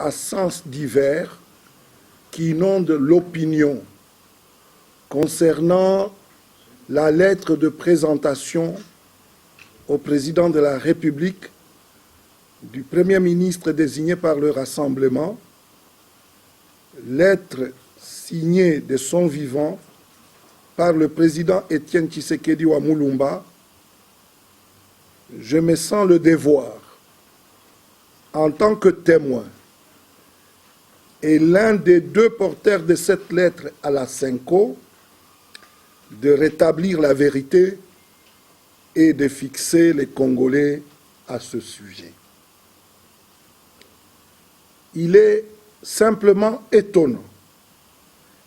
à sens divers qui inondent l'opinion concernant la lettre de présentation au président de la République du Premier ministre désigné par le Rassemblement, lettre signée de son vivant par le président Étienne Tshisekedi Wamulumba, je me sens le devoir, en tant que témoin et l'un des deux porteurs de cette lettre à la Senko, de rétablir la vérité et de fixer les Congolais à ce sujet. Il est simplement étonnant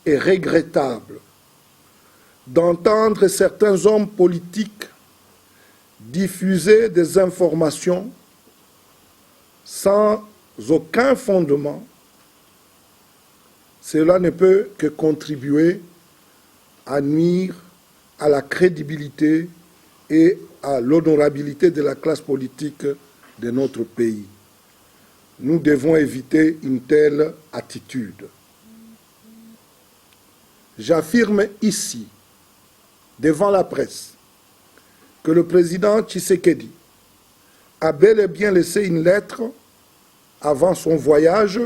et regrettable d'entendre certains hommes politiques diffuser des informations sans aucun fondement. Cela ne peut que contribuer à nuire à la crédibilité et à l'honorabilité de la classe politique de notre pays. Nous devons éviter une telle attitude. J'affirme ici, devant la presse, que le président Tshisekedi a bel et bien laissé une lettre avant son voyage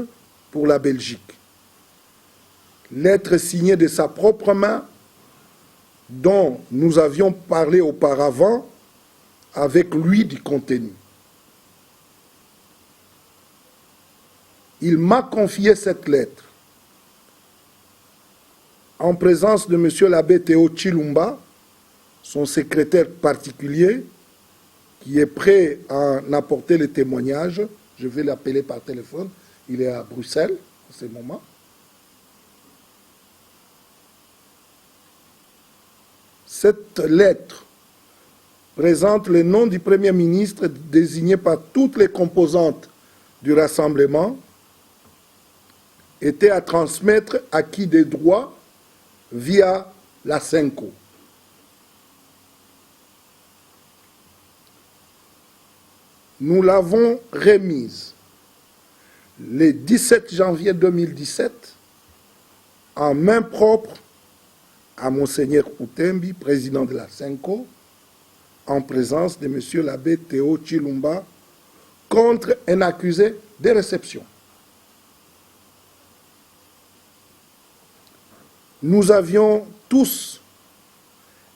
pour la Belgique. Lettre signée de sa propre main, dont nous avions parlé auparavant avec lui du contenu. Il m'a confié cette lettre en présence de M. l'abbé Théo Chilumba, son secrétaire particulier, qui est prêt à en apporter le témoignage. Je vais l'appeler par téléphone. Il est à Bruxelles en ce moment. Cette lettre présente le nom du Premier ministre désigné par toutes les composantes du Rassemblement, était à transmettre à qui des droits via la Senko. Nous l'avons remise le 17 janvier 2017 en main propre à Monseigneur Outembi, président de la Senko, en présence de M. l'abbé Théo Chilumba, contre un accusé de réception. Nous avions tous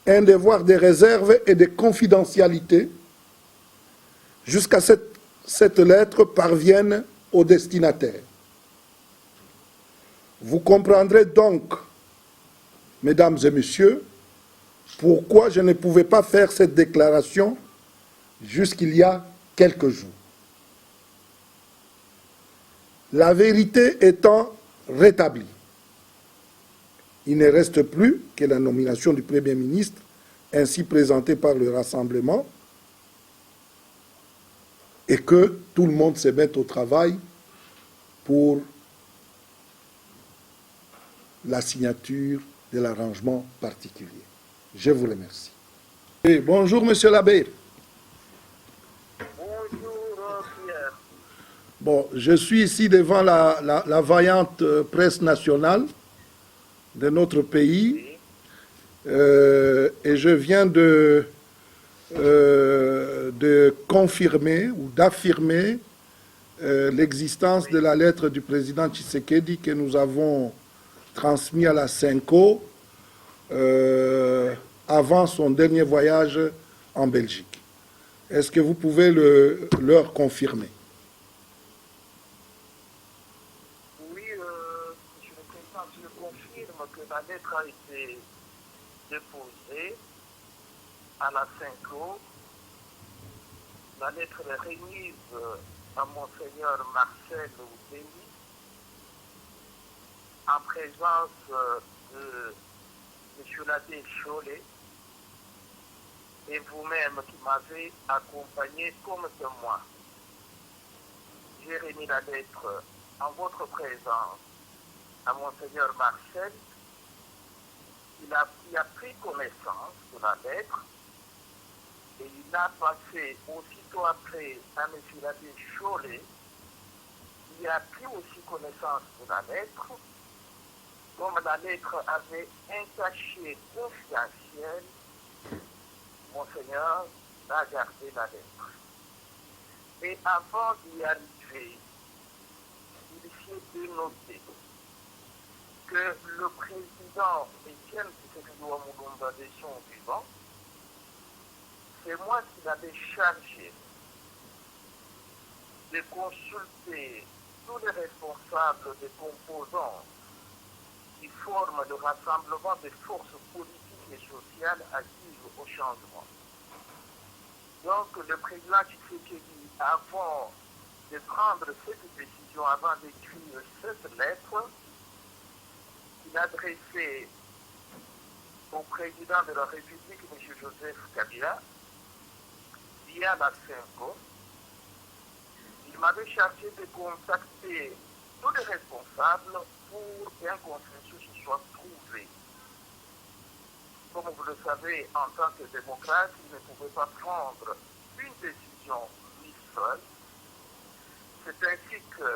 un devoir de réserve et de confidentialité jusqu'à ce que cette lettre parvienne au destinataire. Vous comprendrez donc, mesdames et messieurs, pourquoi je ne pouvais pas faire cette déclaration jusqu'il y a quelques jours. La vérité étant rétablie, il ne reste plus que la nomination du Premier ministre, ainsi présentée par le Rassemblement, et que tout le monde se mette au travail pour la signature de l'arrangement particulier. Je vous remercie. Et bonjour, monsieur l'abbé. Bonjour, Pierre. Bon, je suis ici devant la vaillante presse nationale de notre pays, et je viens de confirmer ou d'affirmer l'existence de la lettre du président Tshisekedi que nous avons transmise à la Senko avant son dernier voyage en Belgique. Est-ce que vous pouvez leur confirmer? Oui, Monsieur le Président, je confirme que la lettre a été déposée à la Senko. La lettre est remise à Monseigneur Marcel Outembi en présence de M. l'abbé Cholet et vous-même qui m'avez accompagné comme témoin. J'ai remis la lettre en votre présence à Monseigneur Marcel. Il a pris connaissance de la lettre et il a passé aussitôt après à M. l'abbé Cholet, qui qui a pris aussi connaissance de la lettre, comme la lettre avait un cachet confidentiel, Monseigneur a gardé la lettre. Et avant d'y arriver, il s'est noté que le président Étienne Tshisekedi Mulumba de son vivant, c'est moi qui l'avais chargé de consulter tous les responsables des composants qui forment le rassemblement des forces politiques et sociales actives au changement. Donc le président Tshisekedi, avant de prendre cette décision, avant d'écrire cette lettre, il adressait au président de la République, M. Joseph Kabila, via la CENCO. Il m'avait chargé de contacter tous les responsables pour qu'un consensus soit trouvé. Comme vous le savez, en tant que démocrate, il ne pouvait pas prendre une décision lui seul. C'est ainsi que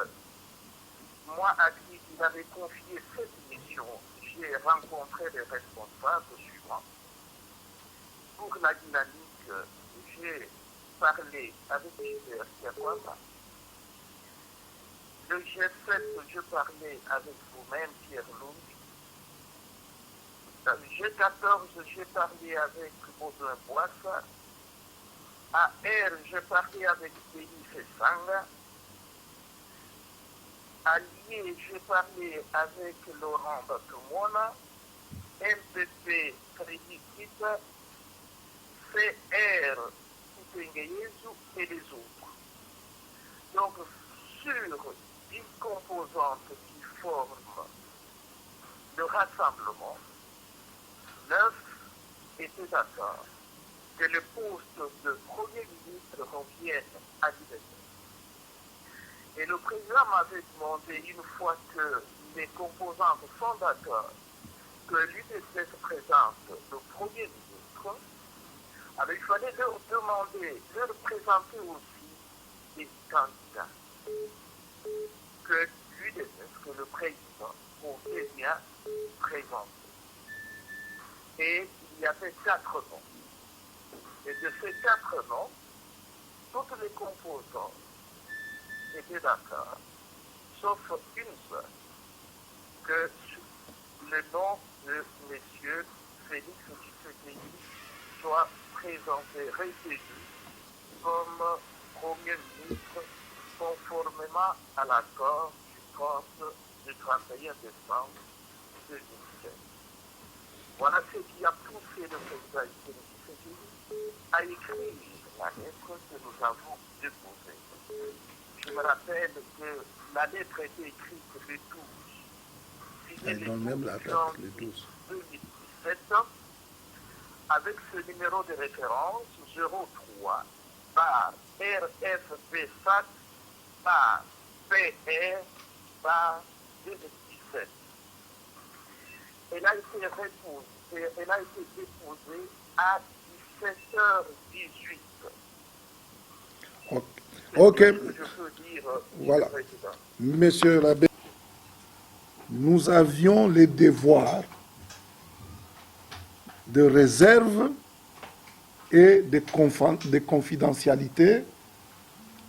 moi, à qui il avait confié cette mission, j'ai rencontré les responsables suivants. Pour la dynamique, j'ai parlé avec Gilbert Kiakwama. Le G7, je parlais avec vous-même, Pierre Lund. G14, j'ai parlé avec Baudouin Boissa. AR, j'ai parlé avec Denis Fessanga. Allié, j'ai parlé avec Laurent Batumona. MPP, Frédéric Kita. CR, Kipengeyezu et les autres. Donc, sur 10 composantes qui forment le rassemblement, 9 étaient d'accord que le poste de Premier ministre revienne à l'UDPS. Et le président m'avait demandé, une fois que les composantes sont d'accord, que l'UDPS présente le Premier ministre, alors il fallait leur demander, leur présenter aussi des candidats que l'UDPS, que le président pouvait bien présenter. Et il y avait 4 noms. Et de ces 4 noms, toutes les composantes étaient d'accord, sauf une seule, que le nom de M. Félix Tshisekedi soit présenté, retenu comme Premier ministre conformément à l'accord du compte du 31 décembre 2017. Voilà ce qui a poussé le président Tshisekedi à écrire la lettre que nous avons déposée. Je me rappelle que la lettre était écrite le 12. Elle donne même la date, le 12. 2017, avec ce numéro de référence 03 par RFP7 par PR par 2017. Elle a été déposée à 17h18. Ok. Je peux dire, voilà. Monsieur l'abbé, nous avions les devoirs de réserve et de confidentialité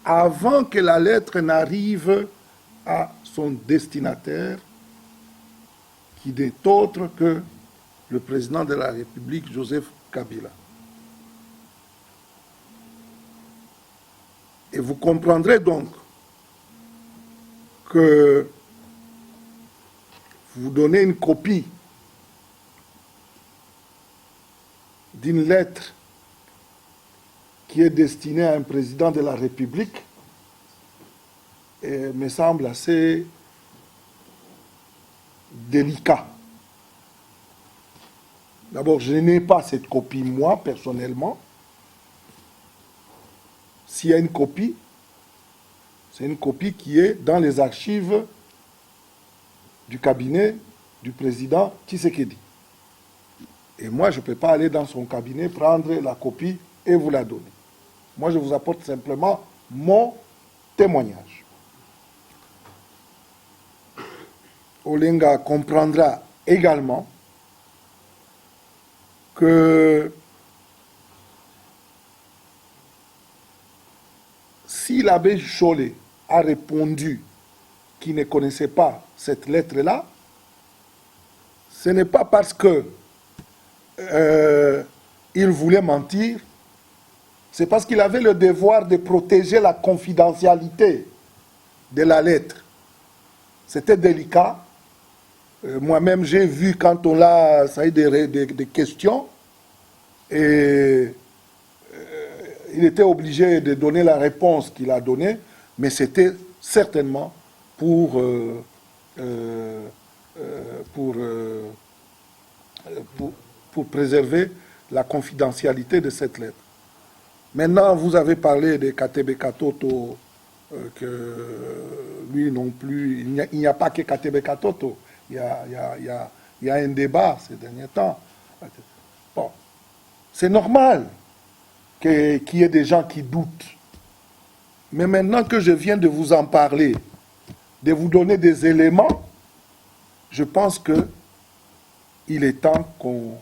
avant que la lettre n'arrive à son destinataire, qui n'est autre que le président de la République, Joseph Kabila. Et vous comprendrez donc que vous donnez une copie d'une lettre qui est destinée à un président de la République et me semble assez délicat. D'abord, je n'ai pas cette copie, moi, personnellement. S'il y a une copie, c'est une copie qui est dans les archives du cabinet du président Tshisekedi. Et moi, je ne peux pas aller dans son cabinet, prendre la copie et vous la donner. Moi, je vous apporte simplement mon témoignage. Olenga comprendra également que si l'abbé Chollet a répondu qu'il ne connaissait pas cette lettre-là, ce n'est pas parce que il voulait mentir, c'est parce qu'il avait le devoir de protéger la confidentialité de la lettre. C'était délicat. Moi-même, j'ai vu quand on l'a, ça a eu des questions, et il était obligé de donner la réponse qu'il a donnée, mais c'était certainement pour préserver la confidentialité de cette lettre. Maintenant, vous avez parlé de Katebe Katoto, que lui non plus, il n'y a pas que Katebe Katoto, il y a un débat ces derniers temps. Bon, c'est normal qu'il y ait des gens qui doutent. Mais maintenant que je viens de vous en parler, de vous donner des éléments, je pense qu'il est temps qu'on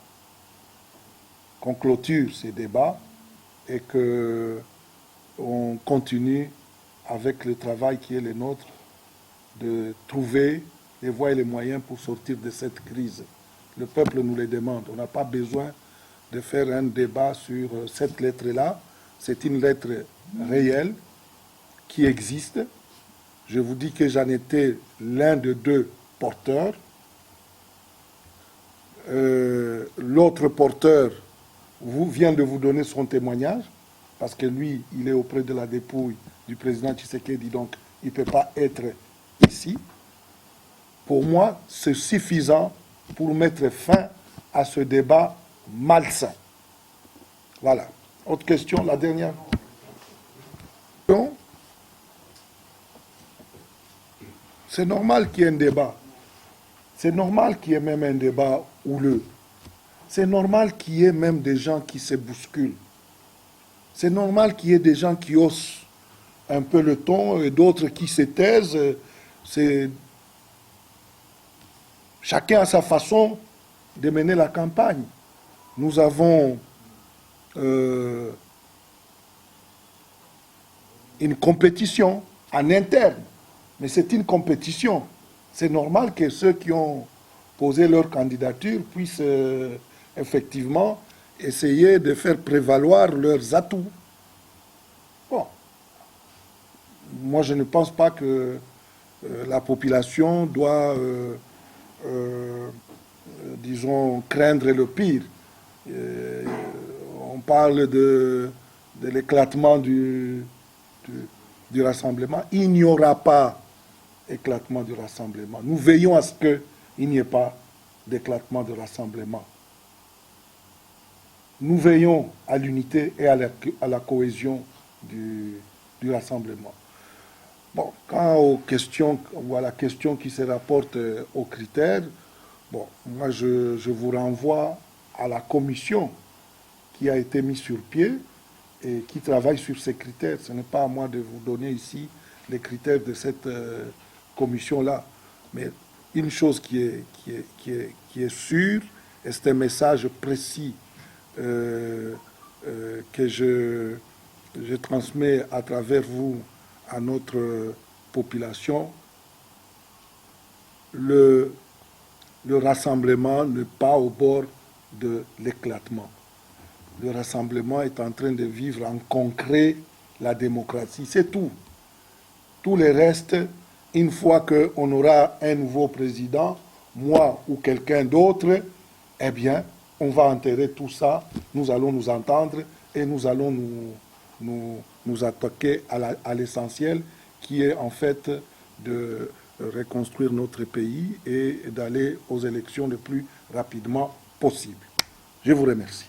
clôture ces débats et qu'on continue avec le travail qui est le nôtre de trouver les voies et les moyens pour sortir de cette crise. Le peuple nous les demande. On n'a pas besoin de faire un débat sur cette lettre-là. C'est une lettre réelle qui existe. Je vous dis que j'en étais l'un de deux porteurs. L'autre porteur vient de vous donner son témoignage, parce que lui, il est auprès de la dépouille du président Tshisekedi, donc il ne peut pas être ici. Pour moi, c'est suffisant pour mettre fin à ce débat malsain. Voilà. Autre question, la dernière. C'est normal qu'il y ait un débat. C'est normal qu'il y ait même un débat houleux. C'est normal qu'il y ait même des gens qui se bousculent. C'est normal qu'il y ait des gens qui haussent un peu le ton et d'autres qui se taisent. Chacun a sa façon de mener la campagne. Nous avons une compétition en interne, mais c'est une compétition. C'est normal que ceux qui ont posé leur candidature puissent effectivement essayer de faire prévaloir leurs atouts. Bon. Moi, je ne pense pas que la population doit, disons, craindre le pire. On parle de l'éclatement du rassemblement. Il n'y aura pas éclatement du rassemblement. Nous veillons à ce qu'il n'y ait pas d'éclatement de rassemblement. Nous veillons à l'unité et à la cohésion du rassemblement. Bon, quant aux questions, ou à la question qui se rapporte aux critères, bon, moi je vous renvoie à la commission qui a été mise sur pied et qui travaille sur ces critères. Ce n'est pas à moi de vous donner ici les critères de cette commission-là. Mais une chose qui est sûre, et c'est un message précis que je transmets à travers vous à notre population, le rassemblement n'est pas au bord de l'éclatement. Le rassemblement est en train de vivre en concret la démocratie. C'est tout. Tout le reste, une fois qu'on aura un nouveau président, moi ou quelqu'un d'autre, eh bien, on va enterrer tout ça, nous allons nous entendre et nous allons nous attaquer à l'essentiel, qui est en fait de reconstruire notre pays et d'aller aux élections le plus rapidement possible. Je vous remercie.